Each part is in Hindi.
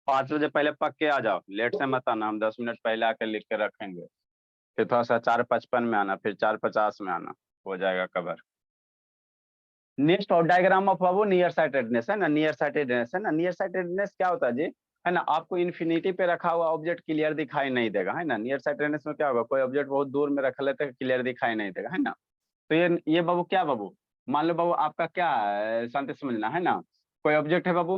5 बजे पहले पक्के आ जाओ, लेट से मत आना, हम 10 मिनट पहले आकर लिख के रखेंगे। फिर थोड़ा सा 4:55 में आना, फिर 4:50 में आना, हो जाएगा कवर। नेक्स्ट और diagram of Babu near sightedness है ना, नियर साइटेडनेस है ना। नियर साइटेडनेस क्या होता है जी, है ना, आपको इन्फिनिटी पे रखा हुआ ऑब्जेक्ट क्लियर दिखाई नहीं देगा, है ना। नियर साइटेडनेस में क्या होगा, कोई ऑब्जेक्ट बहुत दूर में रख लेते हैं, क्लियर दिखाई नहीं देगा, है ना। तो ये बाबू क्या बाबू, मान लो बाबू आपका क्या है, शांति से समझना, है ना। कोई ऑब्जेक्ट है बाबू,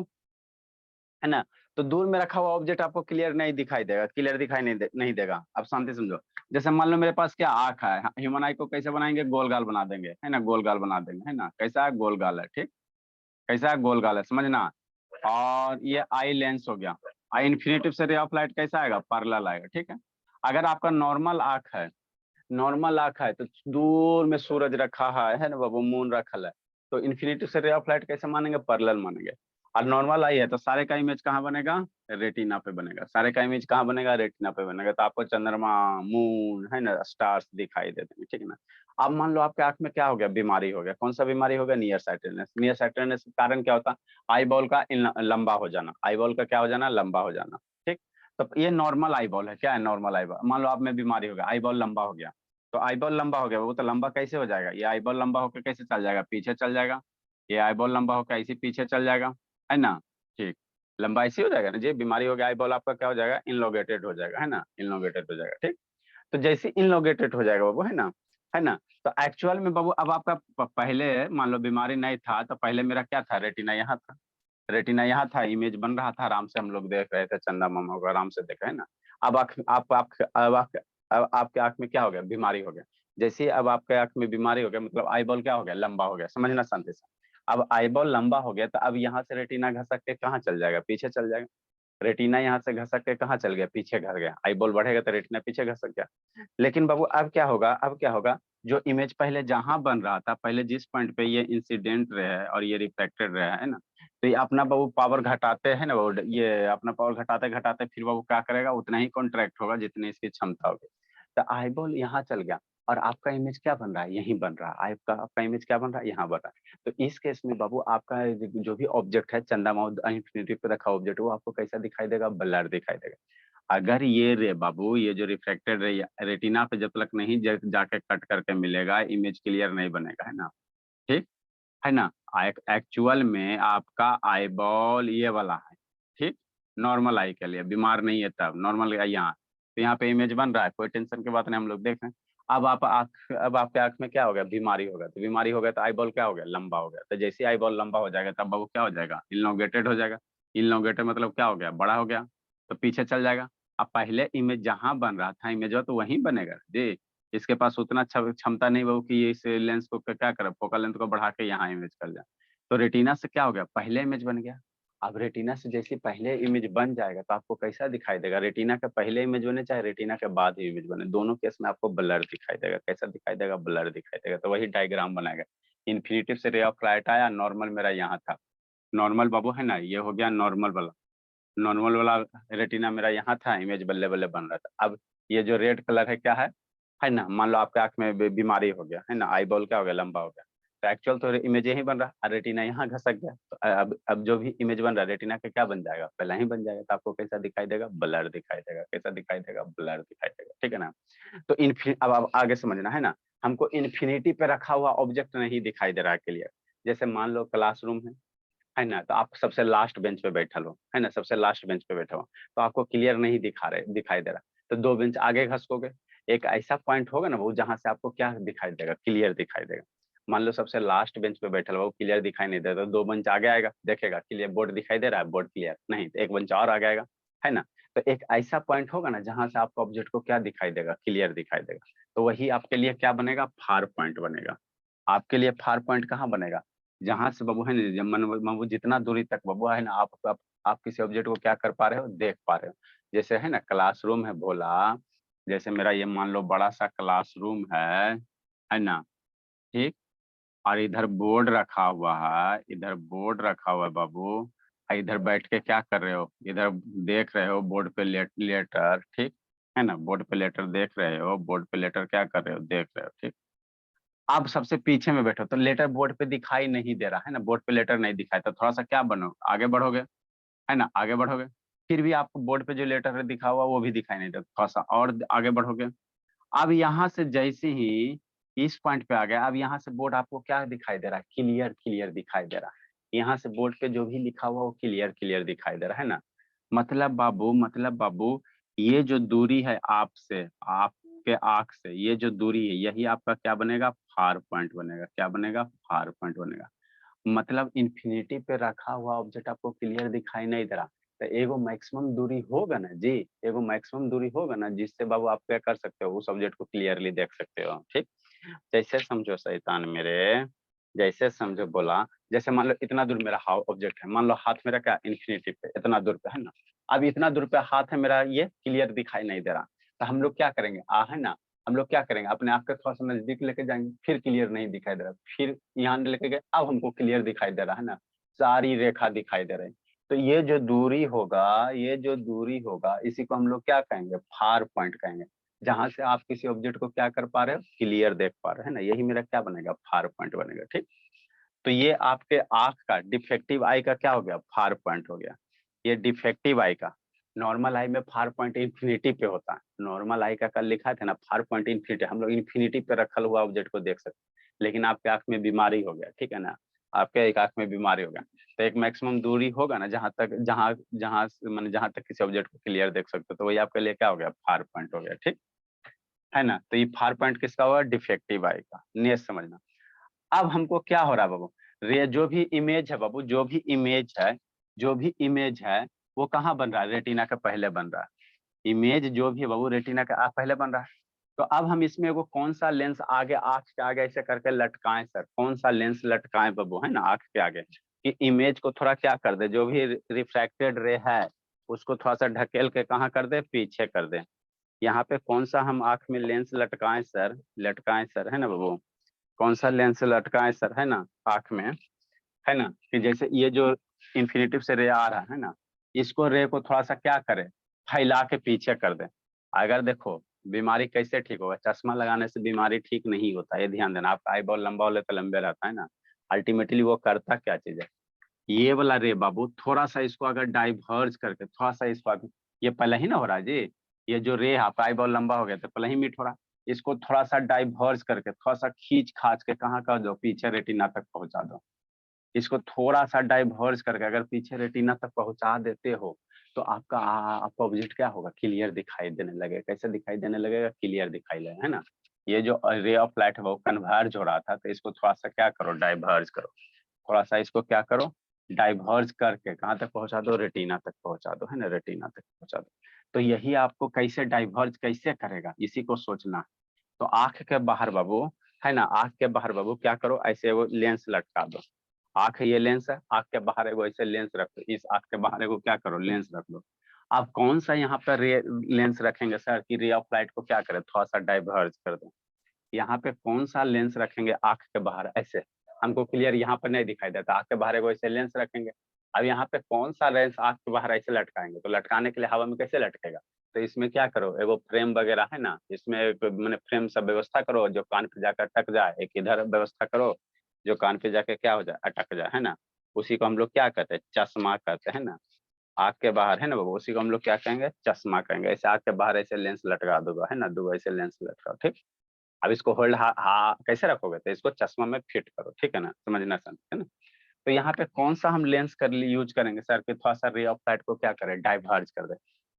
है ना, तो दूर में रखा हुआ ऑब्जेक्ट आपको क्लियर नहीं दिखाई देगा, क्लियर दिखाई नहीं देगा। अब शांति समझो, जैसे मान लो मेरे पास क्या आंख है, ह्यूमन आई को कैसे बनाएंगे, गोल गाल बना देंगे, है ना, गोल गाल बना देंगे, है ना। कैसा है, गोल गाल है, ठीक। कैसा है, गोल गाल है, समझना। और ये आई लेंस हो गया। आई इन्फिनिटिव से रे ऑफ लाइट कैसा आएगा, पैरेलल आएगा, ठीक है। अगर आपका नॉर्मल आंख है, नॉर्मल आंख है, तो दूर में सूरज रखा है ना बाबू, मून रखल है, तो इन्फिनिटी से रे ऑफ लाइट कैसे मानेंगे, पैरेलल मानेंगे। और नॉर्मल आई है तो सारे का इमेज कहाँ बनेगा, रेटिना पे बनेगा। सारे का इमेज कहाँ बनेगा, रेटिना पे बनेगा। तो आपको चंद्रमा, मून, है ना, स्टार्स दिखाई देते हैं, ठीक है ना। अब मान लो आपके आंख में क्या हो गया, बीमारी हो गया। कौन सा बीमारी हो गया, नियर साइटेडनेस। नियर साइटेडनेस का कारण क्या होता है, आई बॉल का लंबा हो जाना। आई बॉल का क्या हो जाना, लंबा हो जाना, ठीक। तो ये नॉर्मल आई बॉल है, क्या है, नॉर्मल आई बॉल। मान लो आप में बीमारी हो गया, आई बॉल लंबा हो गया, तो आई बॉल लंबा हो गया, वो तो लंबा कैसे हो जाएगा, ये आई बॉल लंबा होकर कैसे चल जाएगा, पीछे चल जाएगा। ये आई बॉल लंबा होकर ऐसे पीछे चल जाएगा, है ना, ठीक। लंबा ऐसे हो जाएगा ना जी, बीमारी हो गया, आई बॉल आपका क्या हो जाएगा, इनलोगेटेड हो जाएगा, है ना, इनलोगेटेड हो जाएगा, ठीक। तो जैसे इनलोगेटेड हो जाएगा बाबू, है ना, है ना। तो एक्चुअल में बाबू अब आपका पहले मान लो बीमारी नहीं था, तो पहले मेरा क्या था, रेटिना यहाँ था। रेटिना यहाँ था, इमेज बन रहा था, आराम से हम लोग देख रहे थे, चंदा मामा को आराम से देख रहे हैं ना। अब अब आपके आंख में क्या हो गया, बीमारी हो गया। जैसे ही अब आपके आंख में बीमारी हो गया, मतलब आई बॉल क्या हो गया, लंबा हो गया, समझना शांति से। अब आई बॉल लंबा हो गया, तो अब यहाँ से रेटिना घसक के कहाँ चल जाएगा, पीछे चल जाएगा। रेटिना यहाँ से घसक के कहाँ चल गया, पीछे घर गया। आई बॉल बढ़ेगा तो रेटिना पीछे घसक गया। लेकिन बाबू अब क्या होगा, अब क्या होगा, जो इमेज पहले जहां बन रहा था, पहले जिस पॉइंट पे ये इंसिडेंट रहा है और ये रिफ्लेक्टेड रहा है ना, तो ये अपना बाबू पावर घटाते हैं ना वो, ये अपना पावर घटाते घटाते फिर बाबू क्या करेगा, उतना ही कॉन्ट्रैक्ट होगा जितनी इसकी क्षमता होगी। तो आई बॉल यहाँ चल गया, और आपका इमेज क्या बन रहा है, यहीं बन रहा है। आपका इमेज क्या बन रहा है, यहाँ बन रहा है। तो इस केस में बाबू आपका जो भी ऑब्जेक्ट है, चंदा माउथ इंफिनिटी पे रखा ऑब्जेक्ट, वो आपको कैसा दिखाई देगा, ब्लर दिखाई देगा। अगर ये रे बाबू, ये जो रिफ्लेक्टेड रे रेटिना पे जब तक नहीं जाके कट करके मिलेगा, इमेज क्लियर नहीं बनेगा, है ना, ठीक है ना। एक्चुअल में आपका आई बॉल ये वाला है, ठीक। नॉर्मल आई के लिए, बीमार नहीं है तब, नॉर्मल आई यहाँ। तो यहाँ पे इमेज बन रहा है, कोई टेंशन की बात नहीं, हम लोग देख रहे हैं। अब आपके आंख में क्या हो गया, बीमारी हो गया। तो बीमारी हो गया तो आई बॉल क्या हो गया, लंबा हो गया। तो जैसे आई बॉल लंबा हो जाएगा, तब बाबू क्या हो जाएगा, इलॉन्गेटेड हो जाएगा। इलॉन्गेटेड मतलब क्या हो गया, बड़ा हो गया, तो पीछे चल जाएगा। अब पहले इमेज जहां बन रहा था इमेज, तो वहीं बनेगा जी। इसके पास उतना क्षमता नहीं बहू कि इस लेंस को क्या करे, फोकल लेंथ को बढ़ा के यहाँ इमेज कर जाए। तो रेटिना से क्या हो गया, पहले इमेज बन गया। अब रेटिना से जैसे पहले इमेज बन जाएगा, तो आपको कैसा दिखाई देगा, रेटिना के पहले इमेज बने चाहे रेटिना के बाद इमेज बने, दोनों केस में आपको ब्लर दिखाई देगा। कैसा दिखाई देगा, ब्लर दिखाई देगा। तो वही डायग्राम बनाएगा। इन्फिनिटिव से रे ऑफ लाइट आया, नॉर्मल मेरा यहाँ था। नॉर्मल बाबू है ना, ये हो गया नॉर्मल वाला। नॉर्मल वाला रेटिना मेरा यहाँ था, इमेज बल्ले बल्ले बन रहा था। अब ये जो रेड कलर है क्या है ना, मान लो आपके आंख में बीमारी हो गया, है ना, आई बॉल क्या हो गया, लंबा हो गया। तो एक्चुअल तो इमेज यही बन रहा है, रेटिना यहाँ घसक गया। तो अब जो भी इमेज बन रहा है रेटिना का क्या बन जाएगा, पहला ही बन जाएगा। तो आपको कैसा दिखाई देगा, ब्लर दिखाई देगा। कैसा दिखाई देगा, ब्लर दिखाई देगा, ठीक है ना। तो अब आप आगे समझना, है ना। हमको इन्फिनिटी पे रखा हुआ ऑब्जेक्ट नहीं दिखाई दे रहा है क्लियर। जैसे मान लो क्लासरूम है ना, तो आप सबसे लास्ट बेंच पे बैठल हो, है ना, सबसे लास्ट बेंच पे बैठे हो, तो आपको क्लियर नहीं दिखाई दे रहा। तो 2 बेंच आगे घसकोगे, एक ऐसा पॉइंट होगा ना वो, जहां से आपको क्या दिखाई देगा, क्लियर दिखाई देगा। मान लो सबसे लास्ट बेंच पे बैठल हो, क्लियर दिखाई नहीं दे रहा, तो 2 बेंच आगे आएगा, देखेगा क्लियर, बोर्ड दिखाई दे रहा है, बोर्ड क्लियर नहीं, तो एक बेंच और आगे आएगा, है ना। तो एक ऐसा पॉइंट होगा ना जहां से आपको ऑब्जेक्ट को क्या दिखाई देगा, क्लियर दिखाई देगा। तो वही आपके लिए क्या बनेगा, फार पॉइंट बनेगा। आपके लिए फार पॉइंट कहाँ बनेगा, जहां से बाबू है ना, जब मन वो जितना दूरी तक बाबू है ना, आप किसी ऑब्जेक्ट को क्या कर पा रहे हो, देख पा रहे हो। जैसे है ना, क्लासरूम है भोला, जैसे मेरा ये मान लो बड़ा सा क्लासरूम है ना, ठीक। और इधर बोर्ड रखा हुआ है, इधर बोर्ड रखा हुआ है बाबू। और इधर बैठ के क्या कर रहे हो, इधर देख रहे हो बोर्ड पे लेटर, ठीक है ना, बोर्ड पे लेटर देख रहे हो, बोर्ड पे लेटर क्या कर रहे हो, देख रहे हो, ठीक। आप सबसे पीछे में बैठो, तो लेटर बोर्ड पे दिखाई नहीं दे रहा है ना, बोर्ड पे लेटर नहीं दिखाई, तो थोड़ा सा क्या बनो, आगे बढ़ोगे, है ना, आगे बढ़ोगे। फिर भी आपको बोर्ड पे जो लेटर दिखा हुआ वो भी दिखाई नहीं देता। थोड़ा सा और आगे बढ़ोगे, अब यहाँ से जैसे ही इस पॉइंट पे आ गया, अब यहाँ से बोर्ड आपको क्या दिखाई दे रहा है, क्लियर क्लियर दिखाई दे रहा है। यहाँ से बोर्ड पे जो भी लिखा हुआ वो क्लियर क्लियर दिखाई दे रहा है ना। मतलब बाबू ये जो दूरी है आपसे, आपके आंख से ये जो दूरी है, यही आपका क्या बनेगा, फार पॉइंट बनेगा। क्या बनेगा, फार पॉइंट बनेगा। मतलब इन्फिनिटी पे रखा हुआ ऑब्जेक्ट आपको क्लियर दिखाई नहीं दे रहा, तो एगो मैक्सिमम दूरी होगा ना जी, एगो मैक्सिमम दूरी होगा ना, जिससे बाबू आप क्या कर सकते हो, उस ऑब्जेक्ट को क्लियरली देख सकते हो। ठीक, जैसे समझो शैतान मेरे, जैसे समझो बोला, जैसे मान लो इतना दूर मेरा ऑब्जेक्ट है, मान लो हाथ मेरा क्या इन्फिनिटी पे इतना दूर पे है ना, अब इतना दूर पे हाथ है मेरा, ये क्लियर दिखाई नहीं दे रहा, तो हम लोग क्या करेंगे, है ना, हम लोग क्या करेंगे, अपने आप के थोड़ा सा नजदीक लेके जाएंगे, फिर क्लियर नहीं दिखाई दे रहा, फिर यहाँ लेके गए, अब हमको क्लियर दिखाई दे रहा है ना, सारी रेखा दिखाई दे रही। तो ये जो दूरी होगा, ये जो दूरी होगा, इसी को हम लोग क्या कहेंगे, फार पॉइंट कहेंगे, जहां से आप किसी ऑब्जेक्ट को क्या कर पा रहे हो, क्लियर देख पा रहे हैं ना, यही मेरा क्या बनेगा, फार पॉइंट बनेगा। ठीक, तो ये आपके आंख का डिफेक्टिव आई का क्या हो गया, फार पॉइंट हो गया। ये डिफेक्टिव आई का, नॉर्मल आई में फार पॉइंट इंफिनिटी पे होता है, नॉर्मल आई का कल लिखा था ना, फार पॉइंट इंफिनिटी, हम लोग इंफिनिटी पे रखल हुआ ऑब्जेक्ट को देख सकते हैं, लेकिन आपके आंख में बीमारी हो गया, ठीक है ना, आपके एक आंख में बीमारी हो गया, तो एक मैक्सिमम दूरी होगा ना, जहां तक जहां जहां मैंने जहां तक किसी ऑब्जेक्ट को क्लियर देख सकते हो, तो वही आपके लिए क्या हो गया, फार पॉइंट हो गया। ठीक है ना, तो ये फार पॉइंट किसका हुआ, डिफेक्टिव आई का, नेस समझना। अब हमको क्या हो रहा है बाबू, जो भी इमेज है बाबू, जो भी इमेज है, जो भी इमेज है, वो कहाँ बन रहा है, रेटिना के पहले बन रहा है। इमेज जो भी है बाबू रेटिना के पहले बन रहा है। तो अब हम इसमें वो कौन सा लेंस आगे, आंख के आगे ऐसे करके लटकाएं सर, कौन सा लेंस लटकाएं बाबू, है ना, आंख के आगे, कि इमेज को थोड़ा क्या कर दे, जो भी रिफ्रैक्टेड रे है उसको थोड़ा सा ढकेल के कहाँ कर दे, पीछे कर दे। यहाँ पे कौन सा हम आंख में लेंस लटकाएं सर, लटकाएं सर, है ना बाबू, कौन सा लेंस लटकाएं सर, है ना, आंख में, है ना, कि जैसे ये जो इन्फिनिटिव से रे आ रहा है ना, इसको रे को थोड़ा सा क्या करे, फैला के पीछे कर दे। अगर देखो बीमारी कैसे ठीक होगा, चश्मा लगाने से बीमारी ठीक नहीं होता, ये ध्यान देना, आपका आई बॉल लंबा हो तो लंबे रहता है ना, अल्टीमेटली वो करता क्या चीज है, ये वाला रे बाबू थोड़ा सा इसको अगर डाइवर्ज करके थोड़ा सा इसको अभी, ये पहले ही ना हो रहा है जी, ये जो रे है आपका आई बॉल लंबा हो गया तो पहले ही मीट हो रहा है, इसको थोड़ा सा डाइवर्ज करके थोड़ा सा खींच खाच के कहाँ कर दो, पीछे रेटिना तक पहुंचा दो। इसको थोड़ा सा डाइवर्ज करके अगर पीछे रेटिना तक पहुंचा देते हो, तो आपका आपका ऑब्जेक्ट क्या होगा, क्लियर दिखाई देने लगेगा। कैसे दिखाई देने लगेगा, क्लियर दिखाई देगा, है ना। ये जो रे ऑफ लाइट है वो कन्वर्ज हो रहा था, तो इसको थोड़ा सा क्या करो, डाइवर्ज करो, थोड़ा सा इसको क्या करो, डाइवर्ज करके कहाँ तक पहुंचा दो, रेटिना तक पहुंचा दो, है ना, रेटिना तक पहुंचा दो। तो यही आपको कैसे डाइवर्ज कैसे करेगा, इसी को सोचना। तो आंख के बाहर बाबू, है ना, आंख के बाहर बाबू क्या करो, ऐसे वो लेंस लटका दो। आंख ये लेंस है, आंख के बाहर एगो ऐसे लेंस रख दो, इस आंख के बाहर एगो क्या करो, लेंस रख दो। आप कौन सा यहाँ पर लेंस रखेंगे सर, कि रे ऑफ लाइट को क्या करे, थोड़ा सा डाइवर्ज कर दो। यहाँ पे कौन सा लेंस रखेंगे आंख के बाहर, ऐसे हमको क्लियर यहाँ पर नहीं दिखाई देता, आंख के बाहर एगो ऐसे लेंस रखेंगे। अब यहाँ पे कौन सा लेंस आंख के बाहर ऐसे लटकाएंगे, तो लटकाने के लिए हवा में कैसे लटकेगा, तो इसमें क्या करो, एगो फ्रेम वगैरह है ना, इसमें मैंने फ्रेम सब व्यवस्था करो, जो कान पे जाकर अटक जाए, एक इधर व्यवस्था करो जो कान पे जाके क्या हो जाए, अटक जाए, है ना। उसी को हम लोग क्या कहते हैं, चश्मा कहते हैं ना। आंख के बाहर है ना बाबू, उसी को हम लोग क्या कहेंगे, चश्मा कहेंगे। ऐसे आंख के बाहर ऐसे लेंस लटका दूंगा, है ना, दो ऐसे लेंस लटकाओ। ठीक, अब इसको होल्ड कैसे रखोगे, तो इसको चश्मा में फिट करो, ठीक है ना, समझना सन, है ना। तो यहाँ पे कौन सा हम लेंस कर यूज करेंगे सर, कि थोड़ा सा रे ऑफ लाइट को क्या करे, डाइवर्ज कर दे।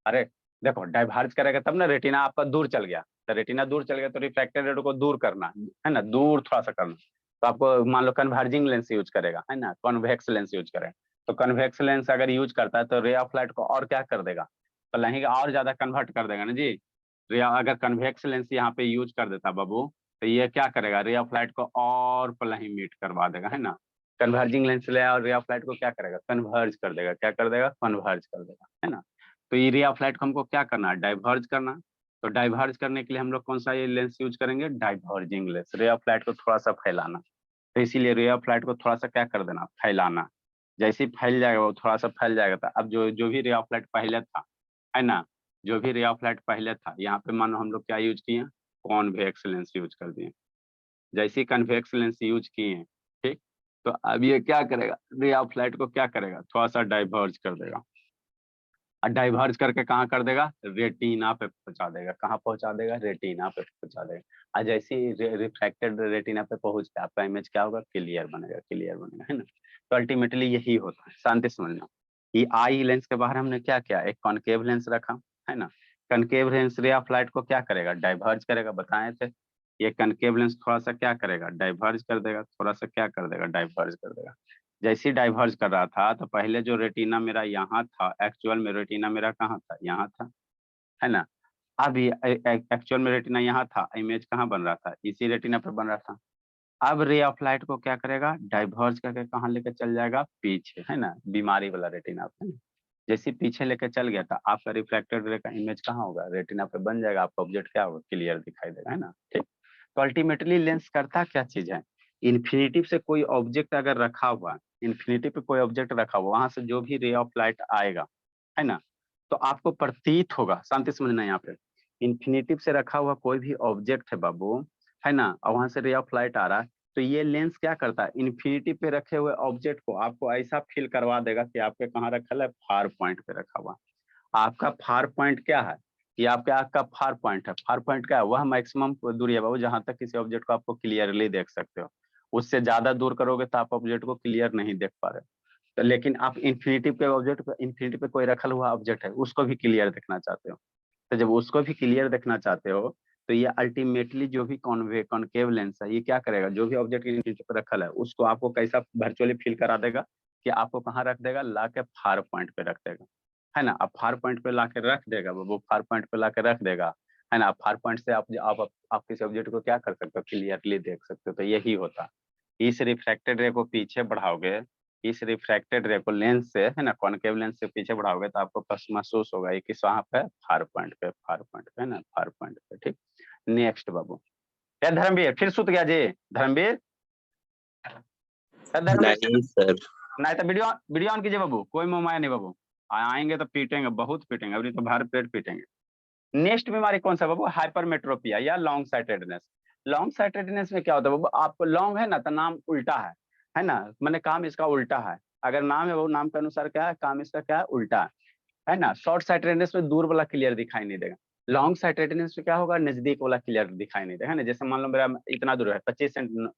अरे देखो डाइवर्ज करेगा तब ना रेटिना आपका दूर चल गया, तो रेटिना दूर चल गया तो रिफ्रैक्टेड रे को दूर करना है ना, दूर थोड़ा सा करना। तो आपको मान लो कन्वर्जिंग लेंस यूज करेगा, है ना, कॉन्वेक्स लेंस यूज करेगा। तो कन्वेक्स लेंस अगर यूज करता है तो रे ऑफ लाइट को और क्या कर देगा, तो नहीं और ज्यादा कन्वर्ट कर देगा ना जी। रे अगर कन्वेक्स लेंस यहाँ पे यूज कर देता बाबू, तो ये क्या करेगा, रे ऑफ लाइट को और पलही मीट करवा देगा, है ना। कन्वर्जिंग लेंस ले और रे ऑफ लाइट को क्या करेगा, कन्वर्ज कर देगा, क्या कर देगा, कन्वर्ज कर देगा, है ना। तो ये रे ऑफ लाइट को हमको क्या करना है, डाइवर्ज करना। तो डाइवर्ज करने के लिए हम लोग कौन सा ये लेंस यूज करेंगे, diverging lens, ray of light को थोड़ा सा फैलाना। तो इसीलिए रे ऑफ लाइट को थोड़ा सा क्या कर देना, फैलाना। जैसे ही फैल जाएगा वो थोड़ा सा फैल जाएगा, तो अब जो जो भी रे ऑफ लाइट पहले था, है ना, जो भी रे ऑफ लाइट पहले था, यहाँ पे मानो हम लोग क्या यूज किए, कॉन्वेक्स लेंस यूज कर दिए। जैसे ही कन्वेक्स लेंस यूज किए हैं, ठीक, तो अब ये क्या करेगा, रे ऑफ लाइट को क्या करेगा, थोड़ा सा डाइवर्ज कर देगा। और डाइवर्ज करके कहाँ कर देगा, रेटिना पे पहुंचा देगा। कहाँ पहुंचा देगा, रेटिना पे पहुंचा देगा। और जैसे ही रिफ्रैक्टेड रेटिना पे पहुंच के आपका इमेज क्या होगा, क्लियर बनेगा, क्लियर बनेगा, है ना। तो अल्टीमेटली यही होता है, शांति समझना। ये आई लेंस के बाहर हमने क्या किया, एक कॉनकेव लेंस रखा, है ना। Concave lens ray of light को क्या करेगा, डाइवर्ज करेगा, बताए थे। ये कनकेव लेंस थोड़ा सा क्या करेगा, डाइवर्ज कर देगा, थोड़ा सा क्या कर देगा, डाइवर्ज कर देगा। जैसे ही डाइवर्ज कर रहा था तो पहले जो रेटिना मेरा यहाँ था, एक्चुअल में रेटिना मेरा कहाँ था, यहाँ था, है ना। अब ये एक्चुअल में रेटिना यहाँ था, इमेज कहाँ बन रहा था, इसी रेटिना पे बन रहा था। अब रे ऑफ लाइट को क्या करेगा, डाइवर्ज करके कहाँ लेके चल जाएगा, पीछे, है ना, बीमारी वाला रेटिना पे। जैसे पीछे लेके चल गया था, आपका रिफ्लेक्टेड रे का इमेज कहाँ होगा, रेटिना पे बन जाएगा, आपका ऑब्जेक्ट क्या होगा, क्लियर दिखाई देगा, है ना। ठीक। तो अल्टीमेटली लेंस करता क्या चीज है, इन्फिनिटी से कोई ऑब्जेक्ट अगर रखा हुआ, इन्फिनिटी पे कोई ऑब्जेक्ट रखा हुआ, वहां से जो भी रे ऑफ लाइट आएगा, है ना, तो आपको प्रतीत होगा, शांति समझना यहाँ पे, इन्फिनिटी से रखा हुआ कोई भी ऑब्जेक्ट है बाबू, है ना, और वहां से रे ऑफ लाइट आ रहा है, तो ये लेंस क्या करता है, इन्फिनिटी पे रखे हुए ऑब्जेक्ट को आपको ऐसा फील करवा देगा कि आपके कहाँ रखा है, फार पॉइंट पे रखा हुआ। आपका फार पॉइंट क्या है, ये आपके आँख का फार पॉइंट है। फार पॉइंट क्या है, वह मैक्सिमम दूरी है बाबू जहां तक किसी ऑब्जेक्ट को आपको क्लियरली देख सकते हो। उससे ज्यादा दूर करोगे तो आप ऑब्जेक्ट को क्लियर नहीं देख पा रहे। तो लेकिन आप इन्फिनिटी पे ऑब्जेक्ट पे, इन्फिनिटी पे कोई रखल हुआ ऑब्जेक्ट है, उसको भी क्लियर देखना चाहते हो। तो जब उसको भी क्लियर देखना चाहते हो, तो ये अल्टीमेटली जो भी कॉनकेव लेंस है, ये क्या करेगा, जो भी ऑब्जेक्ट इन्फिनिटी पे रखल है उसको आपको कैसा वर्चुअली फील करा देगा, कि आपको कहाँ रख देगा, ला के फार पॉइंट पे रख देगा, है ना। अब फार पॉइंट पे लाके रख देगा, वो फार पॉइंट पे लाके रख देगा, है ना। फार पॉइंट से आप किसी ऑब्जेक्ट को क्या कर सकते हो, क्लियरली देख सकते हो। तो यही होता है। इस रिफ्रैक्टेड रे को पीछे बढ़ाओगे, इस रिफ्रैक्टेड रे को लेंस से, है ना, कॉनकेव लेंस से पीछे बढ़ाओगे तो आपको बस महसूस होगा ये किस वहां पे, फार पॉइंट पे, फार पॉइंट पे, है ना, फार पॉइंट पे। ठीक। नेक्स्ट बाबू, क्या धर्मवीर फिर सुत गया जी, धर्मवीर, धर्मवीर, नहीं सर। नहीं तो वीडियो वीडियो ऑन कीजिए बाबू, कोई मोमाया नहीं बाबू। आएंगे तो पीटेंगे, बहुत पीटेंगे, अभी तो भर पेट पीटेंगे। नेक्स्ट बीमारी कौन सा बाबू, हाइपरमेट्रोपिया या लॉन्ग साइटेडनेस। लॉन्ग साइटेडनेस में क्या होता है बाबू, आपको लॉन्ग है ना तो नाम उल्टा है ना, मैंने काम इसका उल्टा है। अगर नाम है वो नाम के अनुसार क्या है, काम इसका क्या है, उल्टा है ना। शॉर्ट साइटेडनेस में दूर वाला क्लियर दिखाई नहीं देगा। लॉन्ग साइटेडनेस में क्या होगा, नजदीक वाला क्लियर दिखाई नहीं देगा, है ना। जैसे मान लो मेरा इतना दूर है, 25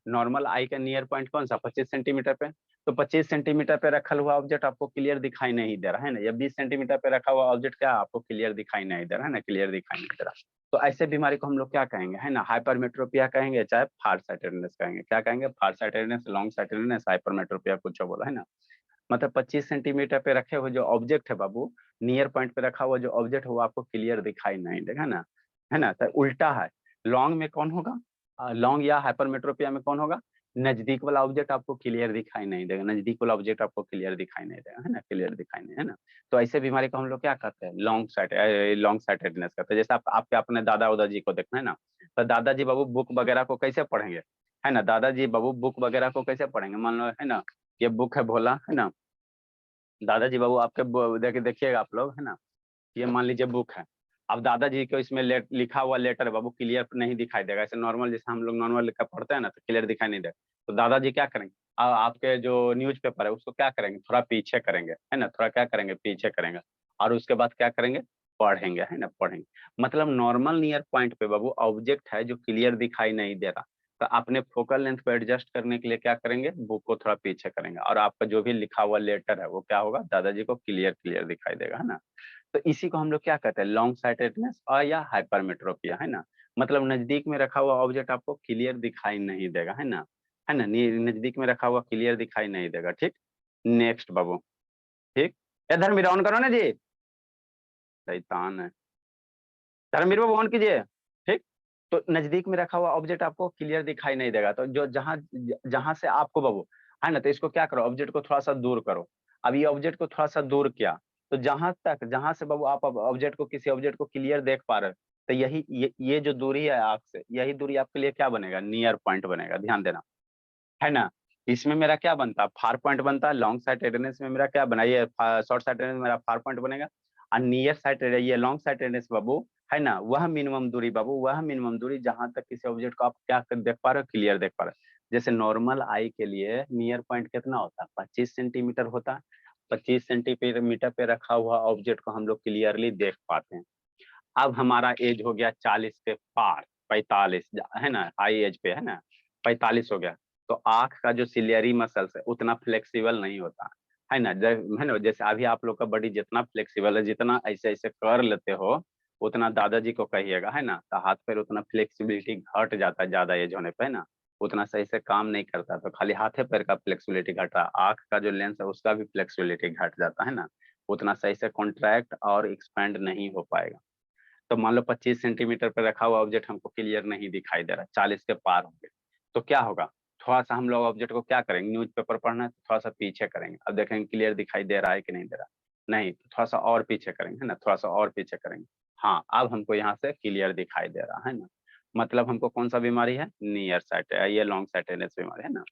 नॉर्मल आई का नियर पॉइंट कौन सा, 25 सेंटीमीटर पे। तो 25 सेंटीमीटर पे रखा हुआ ऑब्जेक्ट आपको क्लियर दिखाई नहीं दे रहा है ना, या 20 सेंटीमीटर पे रखा हुआ ऑब्जेक्ट क्या आपको क्लियर दिखाई नहीं दे रहा है ना, क्लियर दिखाई नहीं दे रहा। तो ऐसे बीमारी को हम लोग क्या कहेंगे, है ना, हाइपरमेट्रोपिया कहेंगे, चाहे फार साइटेडनेस कहेंगे। क्या कहेंगे, फार साइटेडनेस, लॉन्ग साइटेडनेस, हाइपरमेट्रोपिया, कुछ बोला, है ना। मतलब 25 सेंटीमीटर पे रखे हुए जो ऑब्जेक्ट है बाबू, नियर पॉइंट पे रखा हुआ जो ऑब्जेक्ट है वो आपको क्लियर दिखाई नहीं देगा, है ना। तो उल्टा है, लॉन्ग में कौन होगा, लॉन्ग या हाइपरमेट्रोपिया में कौन होगा, नजदीक वाला ऑब्जेक्ट आपको क्लियर दिखाई नहीं देगा, नजदीक वाला ऑब्जेक्ट आपको क्लियर दिखाई नहीं देगा, है ना, क्लियर दिखाई नहीं, है ना। तो ऐसे बीमारी को हम लोग क्या कहते हैं, लॉन्ग साइटेडनेस कहते हैं। जैसे आपके अपने दादा उदाजी को देखना है ना, तो दादाजी बाबू बुक वगैरह को कैसे पढ़ेंगे, है ना, दादाजी बाबू बुक वगैरह को कैसे पढ़ेंगे, मान लो, है ना, ये बुक है भोला, है ना। दादाजी बाबू आपके देखिएगा आप लोग, है ना, ये मान लीजिए बुक है। अब दादाजी को इसमें लिखा हुआ लेटर बाबू क्लियर नहीं दिखाई देगा, ऐसे नॉर्मल जैसे हम लोग नॉर्मल लिखकर पढ़ते हैं ना तो क्लियर दिखाई नहीं देगा। तो दादाजी क्या करेंगे, आपके जो न्यूज पेपर है उसको क्या करेंगे, थोड़ा पीछे करेंगे, है ना, थोड़ा क्या करेंगे, पीछे करेंगे, और उसके बाद क्या करेंगे, पढ़ेंगे, है ना, पढ़ेंगे। मतलब नॉर्मल नियर पॉइंट पे बाबू ऑब्जेक्ट है जो क्लियर दिखाई नहीं दे रहा, तो अपने फोकल लेंथ को एडजस्ट करने के लिए क्या करेंगे, बुक को थोड़ा पीछे करेंगे, और आपका जो भी लिखा हुआ लेटर है वो क्या होगा, दादाजी को क्लियर क्लियर दिखाई देगा, है ना। तो इसी को हम लोग क्या कहते हैं, लॉन्ग साइटेडनेस और या हाइपरमेट्रोपिया, है ना। मतलब नजदीक में रखा हुआ ऑब्जेक्ट आपको क्लियर दिखाई नहीं देगा, है ना, नजदीक में रखा हुआ क्लियर दिखाई नहीं देगा। ठीक। नेक्स्ट बाबू। ठीक। ये धर्मवीर ऑन करो ना जी, शैतान है, धर्मवीर बाबू ऑन कीजिए। ठीक। तो नजदीक में रखा हुआ ऑब्जेक्ट आपको क्लियर दिखाई नहीं देगा, तो जो जहां जहां से आपको बाबू, है ना, तो इसको क्या करो, ऑब्जेक्ट को थोड़ा सा दूर करो। अब ये ऑब्जेक्ट को थोड़ा सा दूर किया, तो जहां से बाबू आप ऑब्जेक्ट को, किसी ऑब्जेक्ट को क्लियर देख पा रहे हो, तो ये जो दूरी है आंख से, यही दूरी आपके लिए क्या बनेगा, नियर पॉइंट बनेगा, ध्यान देना, है ना। इसमें मेरा क्या बनता है, फार पॉइंट बनता है। लॉन्ग साइटेडनेस में मेरा क्या बना, ये शॉर्ट साइटेडनेस में मेरा फार पॉइंट बनेगा। और नियर साइटेड, ये लॉन्ग साइटेडनेस बाबू, है ना, वह मिनिमम दूरी बाबू, वह मिनिमम दूरी जहां तक किसी ऑब्जेक्ट को आप क्या देख पा रहे हो, क्लियर देख पा रहे हो। जैसे नॉर्मल आई के लिए नियर पॉइंट कितना होता है, 25 सेंटीमीटर होता है। 25 सेंटीमीटर पे रखा हुआ ऑब्जेक्ट को हम लोग क्लियरली देख पाते हैं। अब हमारा एज हो गया 40 के पार, 45 है ना, हाई एज पे है ना, 45 हो गया, तो आंख का जो सिलियरी मसल्स है उतना फ्लेक्सिबल नहीं होता है ना, है ना, जैसे अभी आप लोग का बॉडी जितना फ्लेक्सिबल है, जितना ऐसे ऐसे कर लेते हो, उतना दादाजी को कहिएगा, है ना, तो हाथ पैर उतना फ्लेक्सिबिलिटी घट जाता है ज्यादा एज होने पे, है ना, उतना सही से काम नहीं करता, तो खाली हाथ पैर का फ्लेक्सिबिलिटी घट रहा, आंख का जो लेंस है उसका भी फ्लेक्सिबिलिटी घट जाता है ना, उतना सही से कॉन्ट्रैक्ट और एक्सपेंड नहीं हो पाएगा। तो मान लो 25 सेंटीमीटर पे रखा हुआ ऑब्जेक्ट हमको क्लियर नहीं दिखाई दे रहा, 40 के पार हो गए, तो क्या होगा, थोड़ा सा हम लोग ऑब्जेक्ट को क्या करेंगे, न्यूज़पेपर पढ़ना है तो थोड़ा सा पीछे करेंगे, अब देखेंगे क्लियर दिखाई दे रहा है कि नहीं दे रहा, नहीं तो थोड़ा सा और पीछे करेंगे, है ना, थोड़ा सा और पीछे करेंगे, हाँ अब हमको यहाँ से क्लियर दिखाई दे रहा है ना, मतलब हमको कौन सा बीमारी है, नियर साइट, ये लॉन्ग साइटेडनेस बीमारी है ना।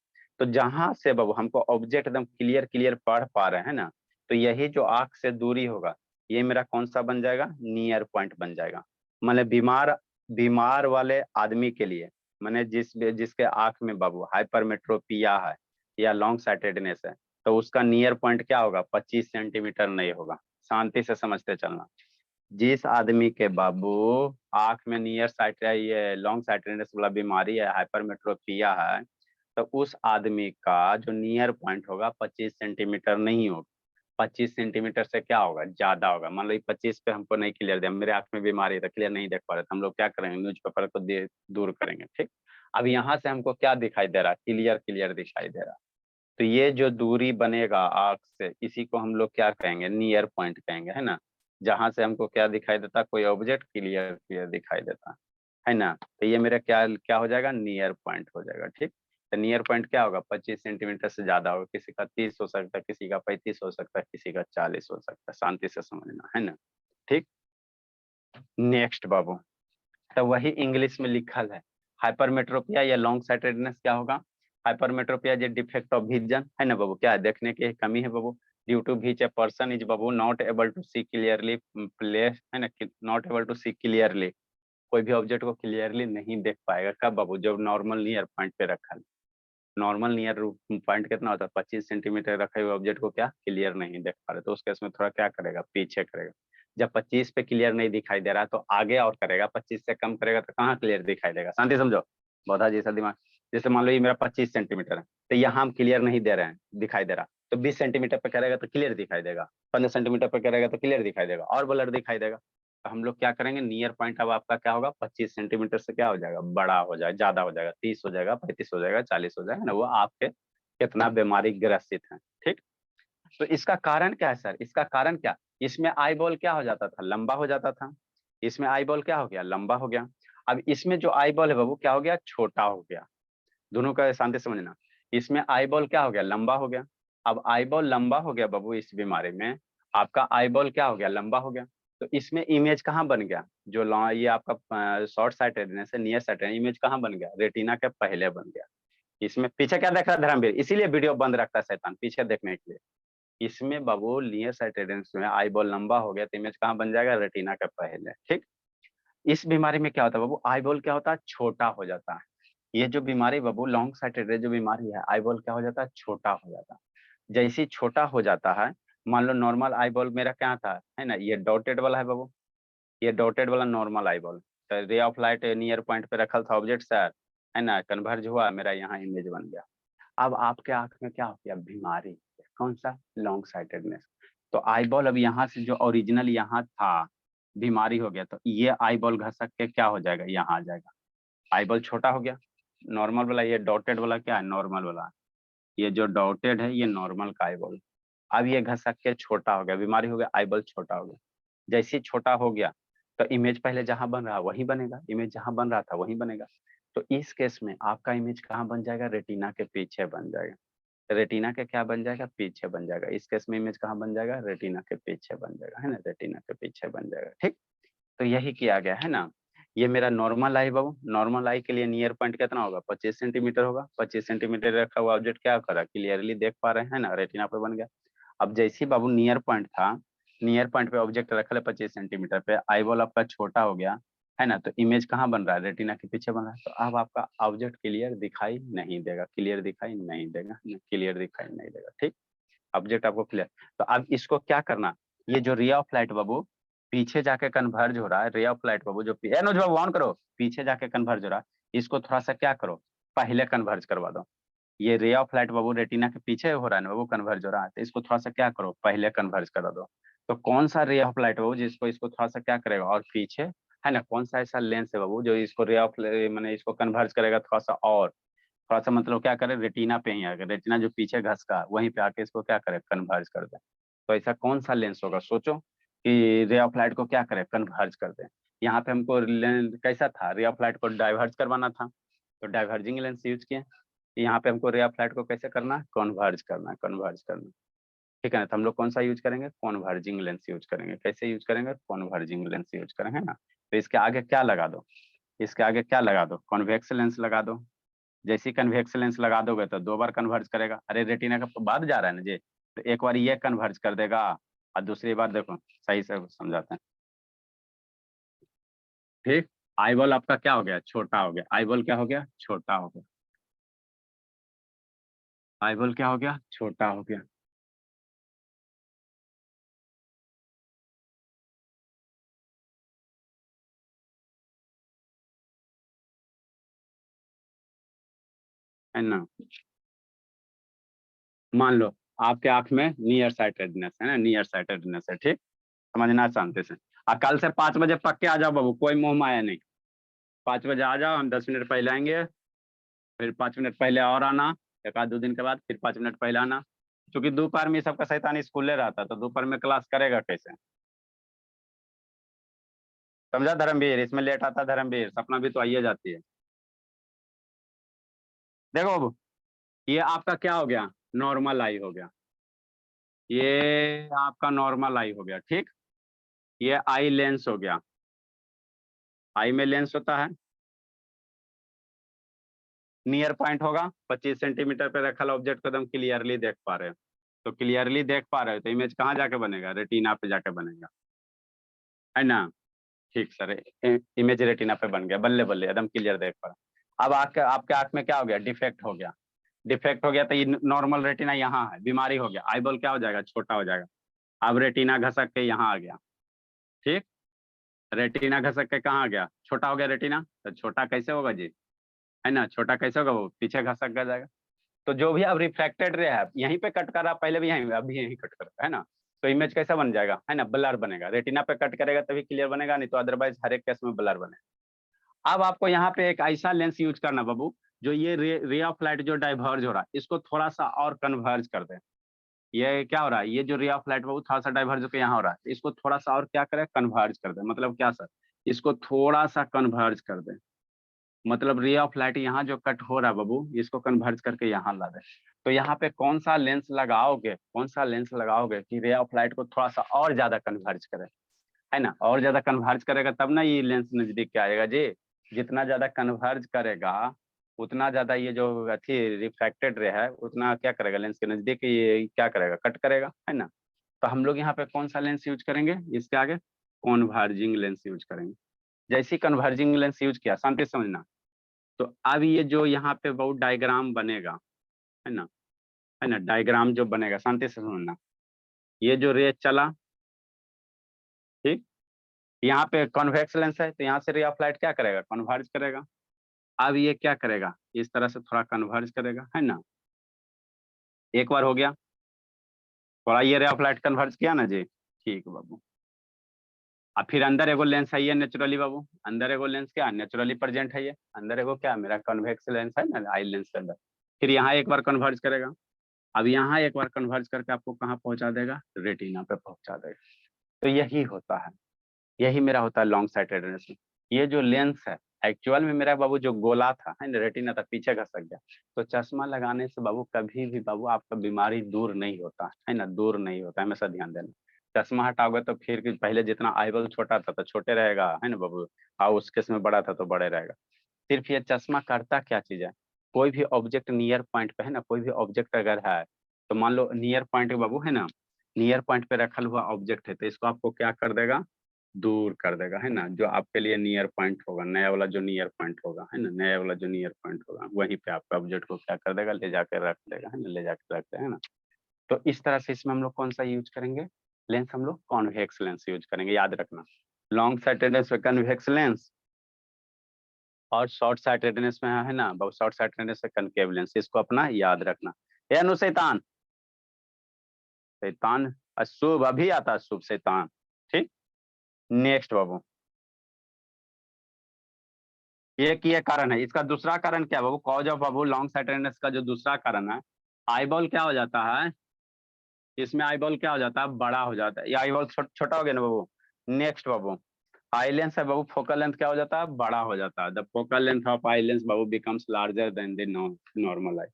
तो जहां से बाबू हमको ऑब्जेक्ट एकदम क्लियर क्लियर पढ़ पा रहे हैं ना, तो यही जो आंख से दूरी होगा, ये मेरा कौन सा बन जाएगा, नियर पॉइंट बन जाएगा। मतलब बीमार बीमार वाले आदमी के लिए, मैंने जिसके आंख में बाबू हाइपरमेट्रोपिया है या लॉन्ग साइटेडनेस है, तो उसका नियर पॉइंट क्या होगा, 25 सेंटीमीटर नहीं होगा, शांति से समझते चलना। जिस आदमी के बाबू आंख में नियर साइट है, ये लॉन्ग साइटेडनेस वाला बीमारी है, हाइपरमेट्रोपिया है, तो उस आदमी का जो नियर पॉइंट होगा 25 सेंटीमीटर नहीं होगा, 25 सेंटीमीटर से क्या होगा, ज्यादा होगा। मान लो 25 पे हमको नहीं क्लियर दिया, मेरे आंख में बीमारी है तो क्लियर नहीं देख पा रहे, तो हम लोग क्या करेंगे, न्यूज़पेपर को दूर करेंगे, ठीक। अब यहाँ से हमको क्या दिखाई दे रहा, क्लियर क्लियर दिखाई दे रहा, तो ये जो दूरी बनेगा आंख से, इसी को हम लोग क्या कहेंगे, नियर पॉइंट कहेंगे, है ना। जहां से हमको क्या दिखाई देता, कोई ऑब्जेक्ट क्लियर क्लियर दिखाई देता है ना, तो ये मेरा क्या क्या हो जाएगा, नियर पॉइंट हो जाएगा, ठीक। तो नियर पॉइंट क्या होगा, 25 सेंटीमीटर से ज्यादा होगा, किसी का 30 हो सकता है, किसी का 35 हो सकता है, किसी का 40 हो सकता है, शांति से समझना है ना, ठीक। नेक्स्ट बाबू, तो वही इंग्लिश में लिखल है, हाइपरमेट्रोपिया या लॉन्ग साइटेडनेस क्या होगा, हाइपरमेट्रोपिया जे डिफेक्ट ऑफ विजन है ना बाबू, क्या है, देखने की कमी है बाबू, due to which a person is बाबू not able to see clearly place, है ना, not able to see clearly, कोई भी ऑब्जेक्ट को क्लियरली नहीं देख पाएगा, कब बाबू, जब नॉर्मल नियर पॉइंट पे रखा है। नॉर्मल नियर पॉइंट कितना होता है, 25 सेंटीमीटर रखे हुए ऑब्जेक्ट को क्या क्लियर नहीं देख पा रहे, तो उस केस में थोड़ा क्या करेगा, पीछे करेगा। जब 25 पे क्लियर नहीं दिखाई दे रहा तो आगे और करेगा, 25 से कम करेगा तो कहाँ क्लियर दिखाई देगा, शांति समझो, बौधा जैसा दिमाग। जैसे मान लो ये मेरा 25 सेंटीमीटर है, तो यहाँ हम क्लियर नहीं दे रहे हैं, दिखाई दे रहा, तो 20 सेंटीमीटर पे करेगा तो क्लियर दिखाई देगा, 15 सेंटीमीटर पे करेगा तो क्लियर दिखाई देगा, और ब्लर दिखाई देगा। तो हम लोग क्या करेंगे, नियर पॉइंट अब आपका क्या होगा, 25 सेंटीमीटर से क्या हो जाएगा, बड़ा हो जाएगा, ज्यादा हो जाएगा, 30 हो जाएगा, 35 हो जाएगा, 40 हो जाएगा ना, वो आपके कितना बीमारी ग्रसित है, ठीक। तो इसका कारण क्या है सर, इसका कारण क्या, इसमें आई बॉल क्या हो जाता था, लंबा हो जाता था, इसमें आई बॉल क्या हो गया, लंबा हो गया। अब इसमें जो आई बॉल है बाबू क्या हो गया, छोटा हो गया। दोनों का शांति समझना, इसमें आई बॉल क्या हो गया, लंबा हो गया। अब आई बॉल लंबा हो गया बाबू, इस बीमारी में आपका आई बॉल क्या हो गया, लंबा हो गया। तो इसमें इमेज कहाँ बन गया, जो ये आपका शॉर्ट साइटेडनेस है, नियर साइटेड, इमेज कहाँ बन गया, रेटिना के पहले बन गया। इसमें पीछे क्या देख रहा है धर्मवीर, इसीलिए वीडियो बंद रखता है शैतान, पीछे देखने के लिए। इसमें बाबू नियर साइटेडेंस में आई बॉल लंबा हो गया तो इमेज कहाँ बन जाएगा, रेटिना के पहले, ठीक। इस बीमारी में क्या होता है बाबू, आई बॉल क्या होता है, छोटा हो जाता है। ये जो बीमारी बाबू लॉन्ग साइटेड जो बीमारी है, आई बॉल क्या हो जाता है, छोटा हो जाता है। जैसे ही छोटा हो जाता है, मान लो नॉर्मल आई बॉल मेरा क्या था, है ना, ये डॉटेड वाला है बाबू, ये डॉटेड वाला नॉर्मल आई बॉल, तो ray of light near point पे रखल था ऑब्जेक्ट सर, है ना, कन्वर्ज हुआ, मेरा यहाँ इमेज बन गया। अब आपके आंख में क्या हो गया, बीमारी, कौन सा, लॉन्ग साइटेडनेस। तो आई बॉल अब यहाँ से जो ओरिजिनल यहाँ था, बीमारी हो गया, तो ये आई बॉल घसक के क्या हो जाएगा, यहाँ आ जाएगा, आई बॉल छोटा हो गया। नॉर्मल वाला, ये डॉटेड वाला क्या है, नॉर्मल वाला, ये जो डॉटेड है ये नॉर्मल का आई बॉल, अब ये घसक के छोटा हो गया, बीमारी हो गया, आई बॉल छोटा हो गया। जैसे ही छोटा हो गया तो इमेज पहले जहां बन रहा वही बनेगा, इमेज जहां बन रहा था वही बनेगा। तो इस केस में आपका इमेज कहाँ बन जाएगा, रेटिना के पीछे बन जाएगा। रेटिना के क्या बन जाएगा, पीछे बन जाएगा। इस केस में इमेज कहाँ बन जाएगा, रेटिना के पीछे बन जाएगा, है ना, रेटिना के पीछे बन जाएगा, ठीक। तो यही किया गया है ना। ये मेरा नॉर्मल आई बाबू, नॉर्मल आई के लिए नियर पॉइंट कितना होगा, 25 सेंटीमीटर होगा। 25 सेंटीमीटर रखा हुआ ऑब्जेक्ट क्या कर रहा है, क्लियरली देख पा रहे हैं ना, रेटिना पे बन गया। अब जैसे ही बाबू नियर पॉइंट था, नियर पॉइंट पे ऑब्जेक्ट रखा है 25 सेंटीमीटर पे, आई बॉल आपका छोटा हो गया, है ना, तो इमेज कहाँ बन रहा है, रेटिना के पीछे बन रहा है। तो अब आपका ऑब्जेक्ट क्लियर दिखाई नहीं देगा, क्लियर दिखाई नहीं देगा, क्लियर दिखाई नहीं देगा, ठीक। ऑब्जेक्ट आपको क्लियर। तो अब इसको क्या करना, ये जो रे ऑफ लाइट बाबू पीछे जाके कन्वर्ज हो रहा है, रे ऑफ लाइट बाबू जो अनुज बाबू ऑन करो, पीछे जाके कन्वर्ज हो रहा है, इसको थोड़ा सा क्या करो, पहले कन्वर्ज करवा दो। ये ray of light Babu retina के पीछे हो रहा है ना, वो कन्वर्ज हो रहा है, तो इसको थोड़ा सा क्या करो, पहले कन्वर्ज करा दो। तो कौन सा रे ऑफ लाइट बाबू जिसको इसको थोड़ा सा क्या करेगा और पीछे, है ना, कौन सा ऐसा लेंस है बाबू जो इसको रे ऑफ मैंने इसको कन्वर्ज करेगा थोड़ा सा, और थोड़ा सा मतलब क्या करे, रेटिना पे ही आकर, रेटिना जो पीछे घसका वहीं पे आके इसको क्या करे, कन्वर्ज कर दे। तो ऐसा कौन सा लेंस होगा, सोचो, कि रे ऑफ लाइट को क्या करे, कन्वर्ज कर दे। यहाँ पे हमको कैसा था, रे ऑफ लाइट को डाइवर्ज करवाना था, तो डाइवर्जिंग लेंस यूज किए। यहाँ पे हमको रे ऑफ लाइट को कैसे करना है, कन्वर्ज करना है, कन्वर्ज करना। ठीक है ना, तो हम लोग कौन सा यूज करेंगे, कॉन्वर्जिंग लेंस यूज करेंगे। कैसे यूज करेंगे, कॉन्वर्जिंग लेंस यूज करेंगे ना। तो इसके आगे क्या लगा दो, इसके आगे क्या लगा दो, कॉन्वेक्स लेंस लगा दो। जैसी कन्वेक्स लेंस लगा दोगे तो 2 बार कन्वर्ज करेगा। अरे रेटिना का बाद जा रहा है ना जी, तो एक बार ये कन्वर्ज कर देगा और दूसरी बार देखो, सही से समझाते हैं। ठीक, आईबॉल आपका क्या हो गया, छोटा हो गया। आईबॉल क्या हो गया, छोटा हो गया। आईबॉल क्या हो गया, छोटा हो गया। है ना, मान लो आपके आंख में नियर साइटेडनेस है ना, नियर साइटेडनेस है, ठीक, समझना शांति से। और कल से 5 बजे पक्के आ जाओ बाबू, कोई मोह माया नहीं। 5 बजे आ जाओ, हम 10 मिनट पहले आएंगे, फिर 5 मिनट पहले और आना, एक आध 2 दिन के बाद फिर 5 मिनट पहले आना। क्योंकि दोपहर में सबका शैतानी स्कूले रहता, तो दोपहर में क्लास करेगा कैसे, समझा धर्मवीर, इसमें लेट आता धर्मवीर, सपना भी तो आइए जाती है। देखो बाबू, ये आपका क्या हो गया, नॉर्मल आई हो गया, ये आपका नॉर्मल आई हो गया, ठीक। ये आई लेंस हो गया, आई में लेंस होता है, नियर पॉइंट होगा, 25 सेंटीमीटर पे रखल ऑब्जेक्ट को एकदम क्लियरली देख पा रहे हो। तो क्लियरली देख पा रहे हो तो इमेज कहाँ जाके बनेगा, रेटिना पे जाके बनेगा, है ना। ठीक सर, इमेज रेटिना पे बन गया, बल्ले बल्ले एकदम क्लियर देख पा रहा। अब आपके आंख में क्या हो गया, डिफेक्ट हो गया। डिफेक्ट हो गया तो ये नॉर्मल रेटिना यहाँ है, बीमारी हो गया, आईबॉल क्या हो जाएगा, छोटा हो जाएगा। अब रेटिना घसक के यहाँ आ गया, ठीक, रेटिना घसक के कहाँ आ गया, छोटा हो गया रेटिना। तो छोटा कैसे होगा जी, है ना, छोटा कैसे होगा, वो पीछे घसक कर जाएगा। तो जो भी अब रिफ्रैक्टेड रे है, यहीं पे कट कर रहा, पहले भी यहीं, अभी यहीं कट कर रहा है ना, तो इमेज कैसा बन जाएगा, है ना, ब्लर बनेगा। रेटिना पे कट करेगा तभी क्लियर बनेगा, नहीं तो अदरवाइज हर एक केस में ब्लर बनेगा। अब आपको यहाँ पे एक ऐसा लेंस यूज करना बाबू, जो ये रे ऑफ लाइट जो डाइवर्ज हो रहा है, इसको थोड़ा सा और कन्वर्ज कर दे। ये क्या हो रहा है, ये जो रे ऑफ लाइट बाबू थोड़ा सा डाइवर्ज होकर यहाँ हो रहा है, इसको थोड़ा सा और क्या करे, कन्वर्ज कर दे। मतलब क्या सर, इसको थोड़ा सा कन्वर्ज कर दे, मतलब रे ऑफ लाइट यहाँ जो कट हो रहा है बाबू, इसको कन्वर्ज करके यहाँ ला दे। तो यहाँ पे कौन सा लेंस लगाओगे, कौन सा लेंस लगाओगे कि रे ऑफ लाइट को थोड़ा सा और ज्यादा कन्वर्ज करे, है ना, और ज्यादा कन्वर्ज करेगा तब ना ये लेंस नजदीक के आएगा जी। जितना ज्यादा कन्वर्ज करेगा उतना ज्यादा ये जो अथी रिफ्रैक्टेड रे है, उतना क्या करेगा, लेंस के नजदीक ये क्या करेगा, कट करेगा, है ना। तो हम लोग यहाँ पे कौन सा लेंस यूज करेंगे, इसके आगे कॉन्वर्जिंग लेंस यूज करेंगे। जैसे कन्वर्जिंग लेंस यूज किया, शांति से समझना। तो अब ये जो यहाँ पे बहुत डायग्राम बनेगा, है ना, है ना, डायग्राम जो बनेगा, शांति से समझना। ये जो रे चला, ठीक, यहाँ पे कॉन्वेक्स लेंस है, तो यहाँ से रे ऑफ लाइट क्या करेगा, कन्वर्ज करेगा। अब ये क्या करेगा, इस तरह से थोड़ा कन्वर्ज करेगा, है ना। एक बार हो गया, थोड़ा ये रे ऑफ लाइट कन्वर्ज किया ना जी, ठीक बाबू। अब फिर अंदर एगो लेंस है ये नेचुरली बाबू, अंदर एगो लेंस क्या नेचुरली प्रेजेंट है, ये अंदर एगो क्या मेरा कन्वेक्स लेंस है ना, आई लेंस के अंदर। फिर यहाँ एक बार कन्वर्ज करेगा। अब यहाँ एक बार कन्वर्ज करके आपको कहाँ पहुंचा देगा, रेटिना पे पहुंचा देगा। तो यही होता है, यही मेरा होता है लॉन्ग साइटेडनेस में। ये जो लेंस है एक्चुअल में मेरा बाबू जो गोला था, है ना, रेटिना था, पीछे घसक गया। तो चश्मा लगाने से बाबू कभी भी बाबू आपका बीमारी दूर नहीं होता है ना, दूर नहीं होता है, हमेशा ध्यान देना। चश्मा हटाओगे तो फिर पहले जितना आईबॉल छोटा था तो छोटे रहेगा, है ना बाबू, और उस केस में बड़ा था तो बड़े रहेगा। सिर्फ ये चश्मा करता क्या चीज है, कोई भी ऑब्जेक्ट नियर पॉइंट पे, है ना, कोई भी ऑब्जेक्ट अगर है, तो मान लो नियर पॉइंट बाबू, है ना, नियर पॉइंट पे रखल हुआ ऑब्जेक्ट है, तो इसको आपको क्या कर देगा, दूर कर देगा, है ना। जो आपके लिए नियर पॉइंट होगा, नया वाला जो नियर पॉइंट होगा, है ना, नया वाला जो नियर पॉइंट होगा, वहीं पे आपका ऑब्जेक्ट को क्या कर देगा, ले जाकर रख देगा, है ना, ले जाकर रख देगा, है ना। तो इस तरह से इसमें हम लोग कौन सा यूज करेंगे, लेंस हम लोग कॉन्वेक्स लेंस यूज करेंगे, याद रखना। लॉन्ग साइटेडनेस में कन्वेक्स लेंस, और शॉर्ट साइटेडनेस में है ना बहुत शॉर्ट साइटेडनेस में कनकेव लेंस, इसको अपना याद रखना। ए अनु शैतान, शैतान अशुभ अभी आता है शुभ शैतान, ठीक। नेक्स्ट बाबू, ये कारण है। इसका दूसरा कारण क्या बाबू, कॉज ऑफ बाबू लॉन्ग साइटेडनेस का जो दूसरा कारण है, आईबॉल क्या हो जाता है, इसमें आईबॉल क्या हो जाता है, बड़ा हो जाता है, ये आईबॉल छोटा हो गया ना बाबू। नेक्स्ट बाबू, आई लेंस है बाबू, फोकल लेंथ क्या हो जाता है, बड़ा हो जाता है। The focal length of eye lens बाबू becomes larger than the normal eye.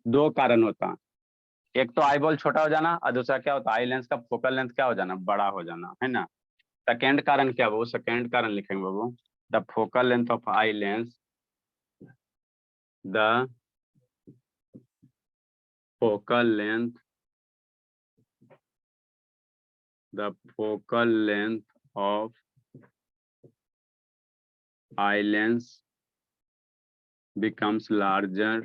दो कारण होता है, एक तो आईबॉल छोटा हो जाना, और दूसरा क्या होता है, आई लेंस का फोकल लेंथ क्या हो जाना, बड़ा हो जाना, है ना। सेकेंड कारण क्या बाबू, सेकेंड कारण लिखेंगे बाबू, the focal length of eye lens, the focal length, the focal length of eye lens becomes larger,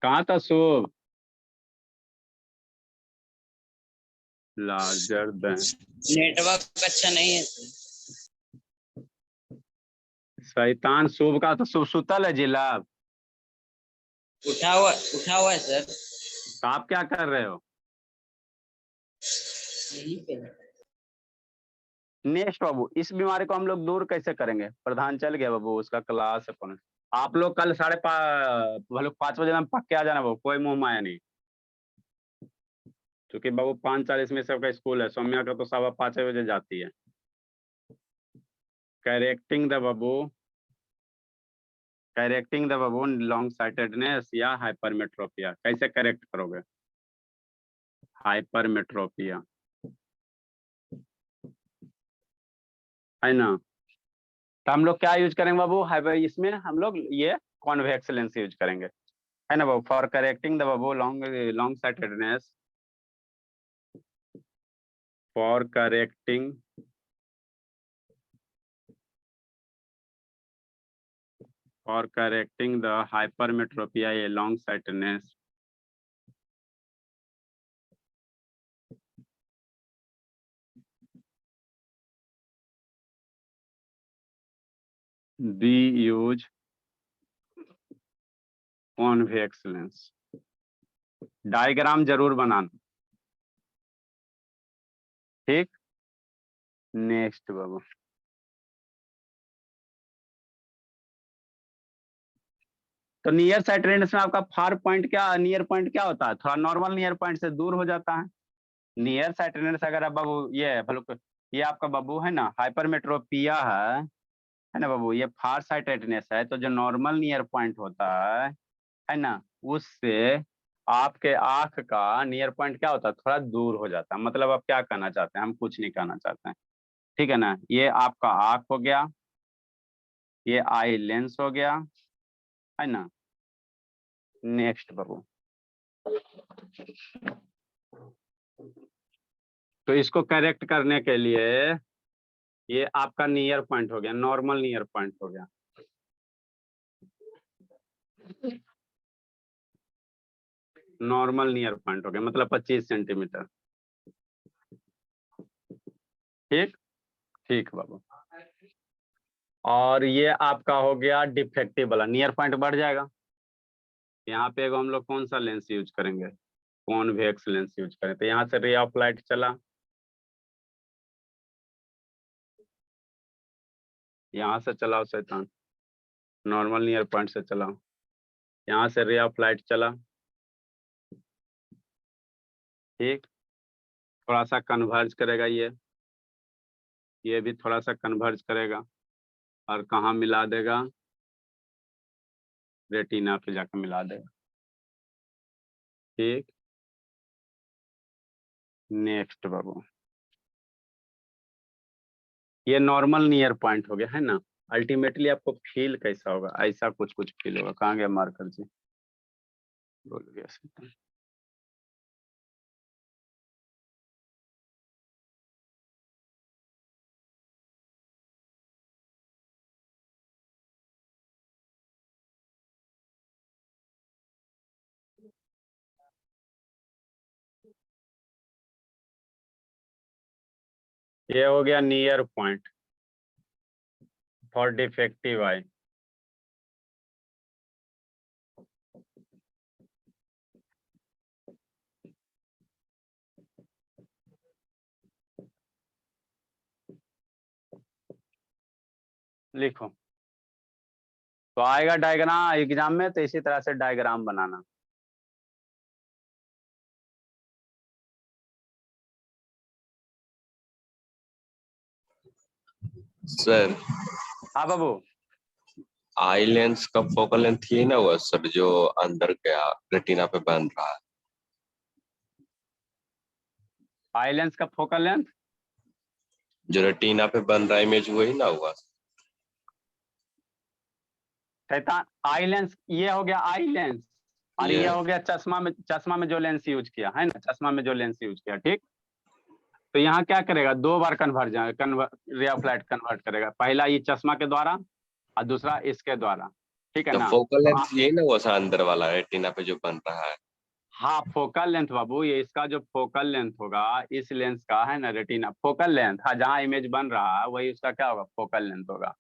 कहाँ था शुभ, लार्जर देन, नेटवर्क अच्छा नहीं है। शैतान शुभ का तो शुभ सुतल है जिला, उठा हुआ है सर। तो आप क्या कर रहे हो। यहीं पे। नेक्स्ट बाबू, इस बीमारी को हम लोग दूर कैसे करेंगे, प्रधान चल गया बाबू, उसका क्लास है कौन। आप लोग कल 5:30 में पक्के आ जाना बाबू, कोई मुंह माया नहीं, क्योंकि बाबू 5:40 में सबका स्कूल है, सौम्या का तो 5:15 जाती है। Correcting the Babu, correcting the बाबू लॉन्ग साइटेडनेस या हाइपरमेट्रोपिया, कैसे करेक्ट करोगे, हाइपरमेट्रोपिया, है ना। तो हम लोग क्या यूज करेंगे बाबू, हाइपर, इसमें हम लोग ये कॉन्वेक्स लेंस यूज करेंगे, है ना बाबू, फॉर करेक्टिंग द बाबू long long sightedness, for correcting the hypermetropia ये long sightedness, the use convex lens. Diagram जरूर बनाना, ठीक। नेक्स्ट बाबू, तो नियर साइटेडनेस में आपका फार पॉइंट क्या, नियर पॉइंट क्या होता है, थोड़ा नॉर्मल नियर पॉइंट से दूर हो जाता है। नियर साइटेडनेस अगर आप बाबू ये आपका बाबू है ना हाइपरमेट्रोपिया है ना बाबू, ये फार साइटेडनेस है, तो जो नॉर्मल नियर पॉइंट होता है ना, उससे आपके आंख का नियर पॉइंट क्या होता है, थोड़ा दूर हो जाता है। मतलब आप क्या कहना चाहते हैं, हम कुछ नहीं कहना चाहते हैं, ठीक है ना। ये आपका आंख हो गया, ये आई लेंस हो गया, है ना। नेक्स्ट बाबू, तो इसको करेक्ट करने के लिए ये आपका नियर पॉइंट हो गया, नॉर्मल नियर पॉइंट हो गया, नॉर्मल नियर पॉइंट हो गया, मतलब 25 सेंटीमीटर, ठीक। ठीक बाबू, और ये आपका हो गया डिफेक्टिव वाला, नियर पॉइंट बढ़ जाएगा। यहाँ पे हम लोग कौन सा लेंस यूज करेंगे, कॉन्वेक्स लेंस यूज करें, तो यहाँ से रे ऑफ लाइट चला, यहाँ से चलाओ शैतान, नॉर्मल नियर पॉइंट से चलाओ, यहाँ से रे ऑफ लाइट चला, ठीक। थोड़ा सा कन्वर्ज करेगा, ये भी थोड़ा सा कन्वर्ज करेगा, और कहाँ मिला देगा, रेटिना पे जाकर मिला देगा, ठीक। नेक्स्ट बाबू, ये नॉर्मल नियर पॉइंट हो गया, है ना। अल्टीमेटली आपको फील कैसा होगा, ऐसा कुछ कुछ फील होगा, कहाँ गया मार्कर जी, बोल गया। ये हो गया नियर पॉइंट फॉर डिफेक्टिव आई। लिखो तो आएगा डायग्राम एग्जाम में, तो इसी तरह से डायग्राम बनाना। सर हाँ बाबू। आई लेंस का फोकल लेंथ ये ना हुआ सर, जो अंदर गया रेटिना पे बन रहा है। आई लेंस का फोकल लेंथ जो रेटिना पे बन रहा है इमेज, वही ना हुआ। शैतान, आई लेंस ये हो गया आई लेंस, और ये Yes. हो गया चश्मा में जो लेंस यूज किया है ना, चश्मा में जो लेंस यूज किया, ठीक। तो यहाँ क्या करेगा, दो बार रे ऑफ लाइट कन्वर्ट करेगा, पहला ये चश्मा के द्वारा और दूसरा इसके द्वारा, ठीक है तो ना। फोकल तो लेंथ यही ना हुआ सर, अंदर वाला रेटिना पे जो बन रहा है। हाँ फोकल लेंथ बाबू, ये इसका जो फोकल लेंथ होगा इस लेंस का है ना, रेटिना फोकल लेंथ, हाँ जहाँ इमेज बन रहा है वही उसका क्या होगा, फोकल लेंथ होगा।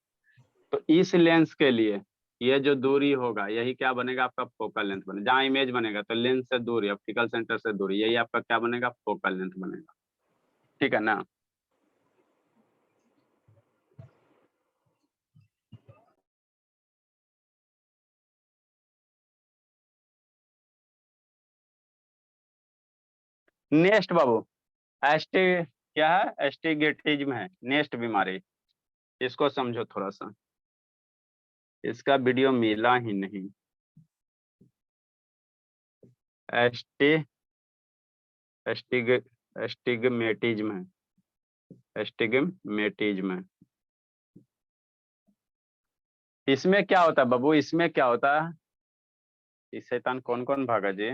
तो इस लेंस के लिए ये जो दूरी होगा यही क्या बनेगा, आपका फोकल लेंथ बनेगा। जहाँ इमेज बनेगा तो लेंस से दूरी, ऑप्टिकल सेंटर से दूरी, यही आपका क्या बनेगा, फोकल लेंथ बनेगा, ठीक है ना। नेक्स्ट बाबू, एस्टी क्या है, एस्टिगेटिज्म है, नेक्स्ट बीमारी, इसको समझो थोड़ा सा, इसका वीडियो मिला ही नहीं। एस्टी एस्टिग एस्टिग्मेटिज्म है, एस्टिग्मेटिज्म है। इसमें क्या होता है बाबू, इसमें क्या होता है, इस शैतान कौन कौन भागा जी।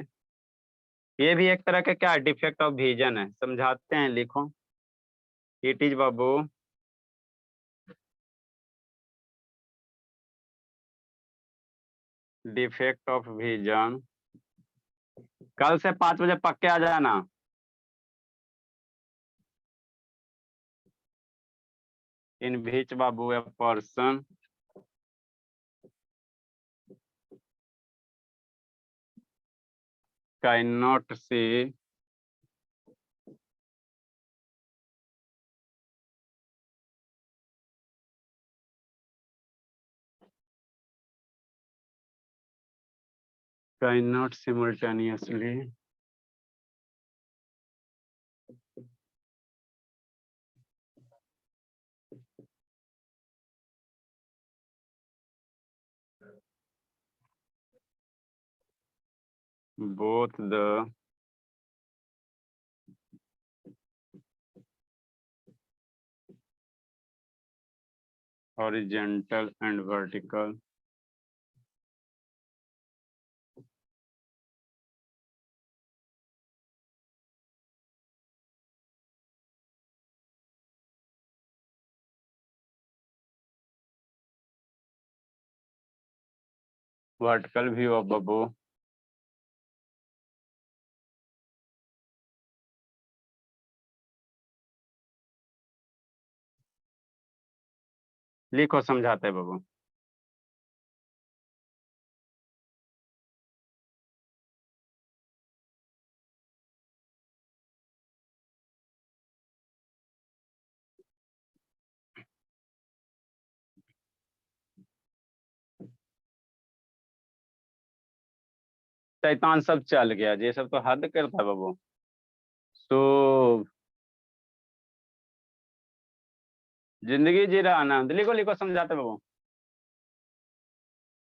ये भी एक तरह का क्या डिफेक्ट ऑफ विजन है, समझाते हैं, लिखो। इट इज बाबू डिफेक्ट ऑफ विजन। कल से 5 बजे पक्के आ जाना। इन बीच बाबू a person cannot see simultaneously both the horizontal and vertical view of babu लिखो, समझाते हैं बाबू। शैतान सब चल गया, ये सब तो हद करता है बाबू। तो जिंदगी जी रहा आनंद, लिखो लिखो, समझाते बाबू।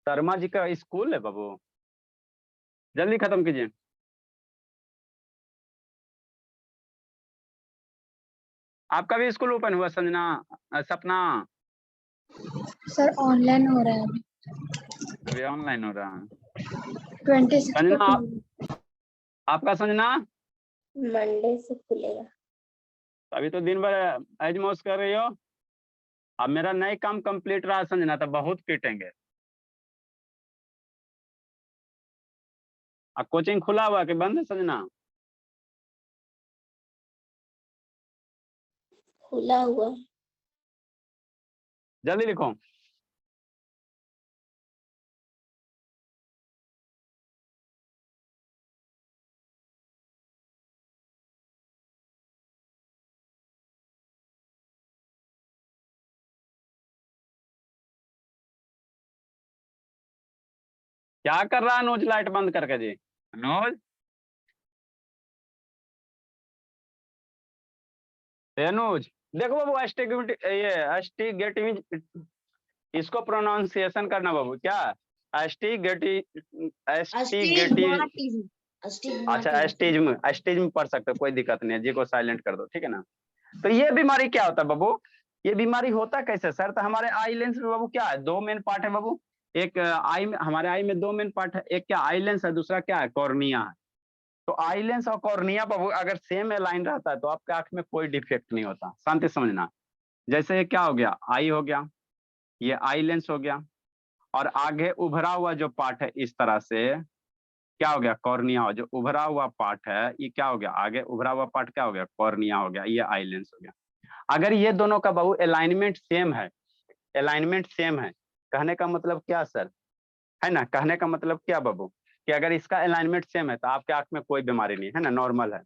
शर्मा जी का स्कूल है बाबू, जल्दी खत्म कीजिए। आपका भी स्कूल ओपन हुआ संजना, सपना? सर ऑनलाइन हो रहा है अभी। अभी ऑनलाइन हो रहा है 26 संजना। को आपका संजना मंडे से खुलेगा। अभी तो दिन भर ऐज मौज कर रही हो। अब मेरा नई काम कंप्लीट रहा संजना, तो बहुत पीटेंगे। अब कोचिंग खुला हुआ कि बंद है संजना? खुला हुआ। जल्दी लिखो। क्या कर रहा है अनुज लाइट बंद करके जी? अनुज, अनुज देखो बाबू, एस्टिगेटिव, इसको प्रोनाउंसिएशन करना बाबू। क्या एस्टिगेटिव, एस्टिगेटिव, अच्छा एस्टिज्म, एस्टिज्म पढ़ सकते हो, कोई दिक्कत नहीं है, जी को साइलेंट कर दो, ठीक है ना। तो ये बीमारी क्या होता है बाबू? ये बीमारी होता कैसे सर? तो हमारे आई लेंस में बाबू क्या है, दो मेन पार्ट है बाबू। एक आई में, हमारे आई में दो मेन पार्ट है, एक क्या आई लेंस है, दूसरा क्या है कॉर्निया है। तो आई लेंस और कॉर्निया बाबू अगर सेम अलाइन रहता है तो आपके आंख में कोई डिफेक्ट नहीं होता। शांति समझना। जैसे ये क्या हो गया, आई हो गया, ये आई लेंस हो गया, और आगे उभरा हुआ जो पार्ट है इस तरह से क्या हो गया, कॉर्निया। जो उभरा हुआ पार्ट है ये क्या हो गया, आगे उभरा हुआ पार्ट क्या हो गया, कॉर्निया हो गया, ये आई लेंस हो गया। अगर ये दोनों का बाबू अलाइनमेंट सेम है, अलाइनमेंट सेम है, कहने का मतलब क्या सर, है ना, कहने का मतलब क्या बाबू, कि अगर इसका अलाइनमेंट सेम है तो आपके आंख में कोई बीमारी नहीं है ना, नॉर्मल है।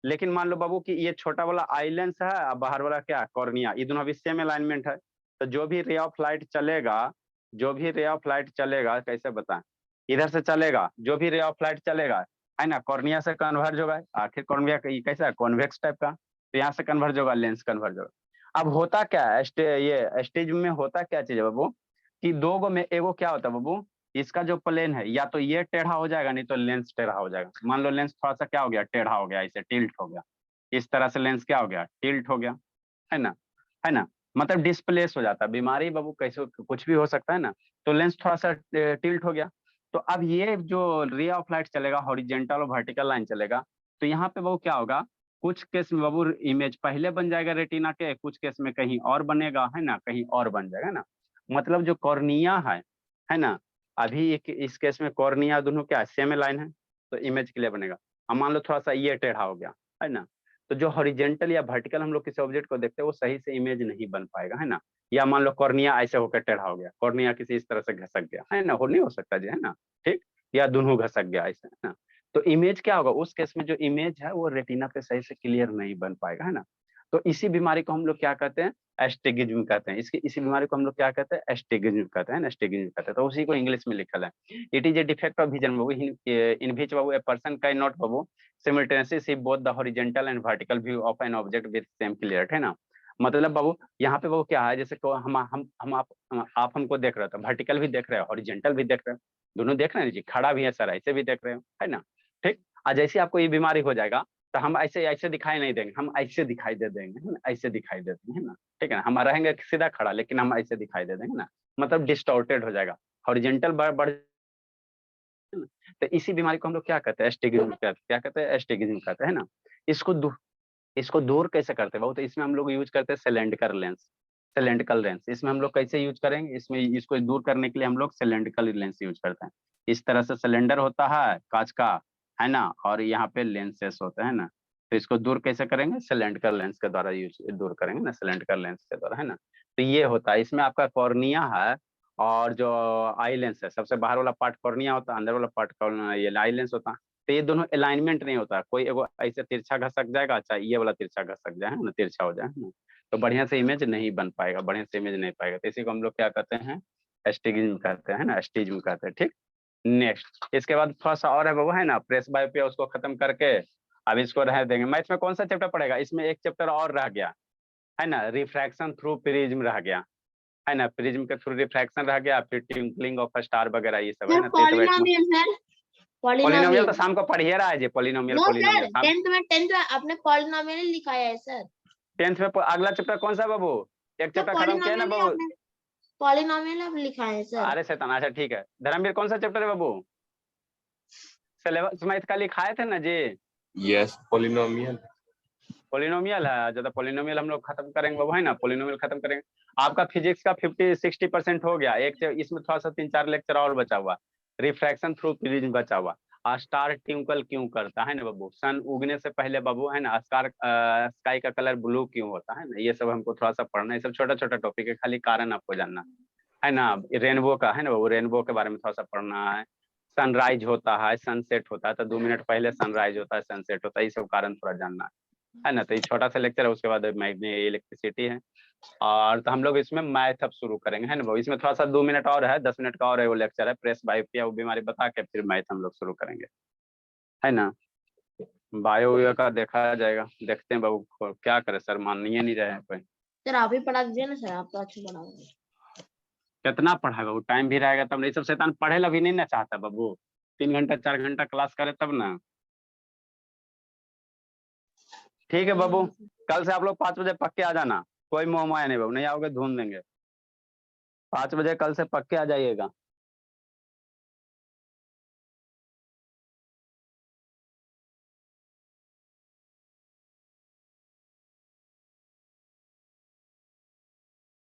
लेकिन मान लो बाबू कि ये छोटा वाला आई लेंस है और बाहर वाला क्या कॉर्निया, ये दोनों अभी सेम अलाइनमेंट है, तो जो भी रे ऑफ लाइट चलेगा, जो भी रे ऑफ लाइट चलेगा, कैसे बताएं, इधर से चलेगा, जो भी रे ऑफ लाइट चलेगा है ना, कॉर्निया से कन्वर्ज होगा। आखिर कॉर्निया कैसा है, कॉन्वेक्स टाइप का, तो यहाँ से कन्वर्ज होगा, लेंस कन्वर्ज होगा। अब होता क्या है, ये स्टेज में होता क्या चीज है बाबू, कि दो गो में एगो क्या होता है बाबू, इसका जो प्लेन है या तो ये टेढ़ा हो जाएगा, नहीं तो लेंस टेढ़ा हो जाएगा। मान लो लेंस थोड़ा सा क्या हो गया, टेढ़ा हो गया, इसे टिल्ट हो गया, इस तरह से लेंस क्या हो गया, टिल्ट हो गया, है ना, है ना, मतलब डिस्प्लेस हो जाता है। बीमारी बाबू कैसे कुछ भी हो सकता है ना, तो लेंस थोड़ा सा टिल्ट हो गया। तो अब ये जो रे ऑफ लाइट चलेगा, हॉरिजेंटल और वर्टिकल लाइन चलेगा, तो यहाँ पे बाबू क्या होगा, कुछ केस में बाबू इमेज पहले बन जाएगा रेटिना के, कुछ केस में कहीं और बनेगा, है ना, कहीं और बन जाएगा ना। मतलब जो कॉर्निया है ना, अभी एक इस केस में कॉर्निया दोनों क्या सेम लाइन है, तो इमेज क्लियर बनेगा। अब मान लो थोड़ा सा ये टेढ़ा हो गया, है ना, तो जो हॉरिजेंटल या वर्टिकल हम लोग किसी ऑब्जेक्ट को देखते हैं वो सही से इमेज नहीं बन पाएगा, है ना। या मान लो कॉर्निया ऐसे होकर टेढ़ा हो गया, कॉर्निया किसी इस तरह से घसक गया, है ना, हो नहीं हो सकता जी, है ना, ठीक, या दोनों घसक गया ऐसे, है ना, तो इमेज क्या होगा उस केस में, जो इमेज है वो रेटिना पे सही से क्लियर नहीं बन पाएगा, है ना। तो इसी बीमारी को हम लोग क्या कहते हैं, एस्टिग्मेटिज्म कहते हैं। इसी बीमारी को हम लोग क्या कहते हैं, एस्टिग्मेटिज्म कहते हैं, एस्टिग्मेटिज्म कहते हैं। तो उसी को इंग्लिश में लिखल है, it is a defect of vision बाबू, इन विच बाबू ए पर्सन कैन नॉट बाबू simultaneously see both the horizontal and vertical view of an object with same clarity, है ना। मतलब बाबू यहाँ पे बाबू क्या है, जैसे को हम आप हमको देख रहे हो, वर्टिकल भी देख रहे हो, हॉरिजॉन्टल भी देख रहे हो, दोनों देख रहे हैं जी, खड़ा भी है सर, ऐसे भी देख रहे हो, है ना, ठीक। और जैसे आपको ये बीमारी हो जाएगा तो हम ऐसे ऐसे दिखाई नहीं देंगे, हम ऐसे दिखाई दे देंगे, है ना, ऐसे दिखाई देते हैं ना, ठीक है ना, हम रहेंगे सीधा खड़ा लेकिन हम ऐसे दिखाई दे देंगे ना, मतलब डिस्टॉर्टेड हो जाएगा, हॉरिजॉन्टल बढ़। तो इसी बीमारी को हम लोग क्या कहते हैं, एस्टिग्मेटिज्म कहते हैं। क्या कहते हैं, एस्टिग्मेटिज्म कहते हैं, है ना। इसको दूर कैसे करते हैं बहुत, तो इसमें हम लोग यूज करते हैं सिलेंडर लेंस, सिलेंड्रिकल लेंस। इसमें हम लोग कैसे यूज करेंगे, इसमें इसको दूर करने के लिए हम लोग सिलेंड्रिकल लेंस यूज करते हैं। इस तरह से सिलेंडर होता है कांच का, है ना, और यहाँ पे लेंसेस होते हैं ना, तो इसको दूर कैसे करेंगे, सिलेंड्रिकल लेंस के द्वारा यूज दूर करेंगे ना, सिलेंड्रिकल लेंस के द्वारा, है ना। तो ये होता है, इसमें आपका कॉर्निया है और जो आई लेंस है, सबसे बाहर वाला पार्ट कॉर्निया होता है, अंदर वाला पार्ट ये आई लेंस होता है। तो ये दोनों अलाइनमेंट नहीं होता, कोई एगो ऐसे तिरछा घसक जाएगा, अच्छा ये वाला तिरछा घसक जाए, है ना, तिरछा हो जाए, है ना, तो बढ़िया से इमेज नहीं बन पाएगा, बढ़िया से इमेज नहीं पाएगा। तो इसी को हम लोग क्या कहते हैं, एस्टिग्मेटिज्म कहते हैं ना, एस्टिग्मेटिज्म कहते हैं, ठीक। नेक्स्ट इसके बाद थोड़ा सा और है वो, है ना, प्रेस बायोपिया, उसको खत्म करके अब इसको रह देंगे। मैथ्स में कौन सा चैप्टर पड़ेगा, इसमें एक चैप्टर और रह गया, है ना, रिफ्रैक्शन थ्रू प्रिज्म रह गया, है ना, प्रिज्म के थ्रू रिफ्रैक्शन रह गया, फिर ट्विंकलिंग ऑफ स्टार वगैरह ये सब, है ना। पॉलिनोमियल सर, पॉलिनोमियल तो शाम को पढ़िए रहा है जी, पॉलिनोमियल, पॉलिनोमियल 10th में आपने पॉलिनोमियल लिखाया है सर। 10th में अगला चैप्टर कौन सा बाबू, एक चैप्टर खत्म किया ना बाबू, पॉलिनोमियल आप लिखा है सर। अरे शैतान, अच्छा ठीक है। धर्मवीर कौन सा चैप्टर है बाबू, सिलेबस मैथ का लिखाए थे ना जी, यस पोलिनोमियल, पॉलिनोमियल है। ज्यादा पॉलिनोमियल हम लोग खत्म करेंगे बाबू, है ना, पॉलिनोमियल खत्म करेंगे। आपका फिजिक्स का 50-60% हो गया, एक इसमें थोड़ा सा 3-4 लेक्चर और बचा हुआ, रिफ्रैक्शन थ्रू प्रिज्म बचा हुआ। स्टार ट्विंकल क्यों करता है ना बाबू, सन उगने से पहले बाबू है ना स्काई का कलर ब्लू क्यों होता है ना, ये सब हमको थोड़ा सा पढ़ना है, ये सब छोटा छोटा टॉपिक है, खाली कारण आपको जानना है ना। रेनबो का है ना बाबू, रेनबो के बारे में थोड़ा सा पढ़ना है। सनराइज होता है, सनसेट होता है, तो 2 मिनट पहले सनराइज होता है, सनसेट होता है, ये सब कारण थोड़ा जानना है ना। तो ये छोटा सा लेक्चर है, उसके बाद इलेक्ट्रिसिटी है। और तो हम लोग इसमें मैथ अब शुरू करेंगे है ना बाबू, इसमें थोड़ा सा 2 मिनट और है, 10 मिनट का और है वो लेक्चर है, प्रेस बायो किया वो बीमारी बता के फिर मैथ हम लोग शुरू करेंगे है ना। बायो का देखा जाएगा, देखते हैं बाबू क्या करे सर, मानिए नहीं रहे हैं कोई। सर आप ही पढ़ा दीजिए ना सर, आप तो अच्छा पढ़ाओगे। कितना पढ़ाएगा बाबू, टाइम भी रहेगा तब नहीं, सब शैतान पढ़े ला भी नहीं ना चाहता बाबू, 3 घंटा 4 घंटा क्लास करे तब ना। ठीक है बाबू, कल से आप लोग 5 बजे पक्के आ जाना, कोई मोह माया नहीं बाबू, नहीं आओगे धून देंगे। 5 बजे कल से पक्के आ जाइएगा।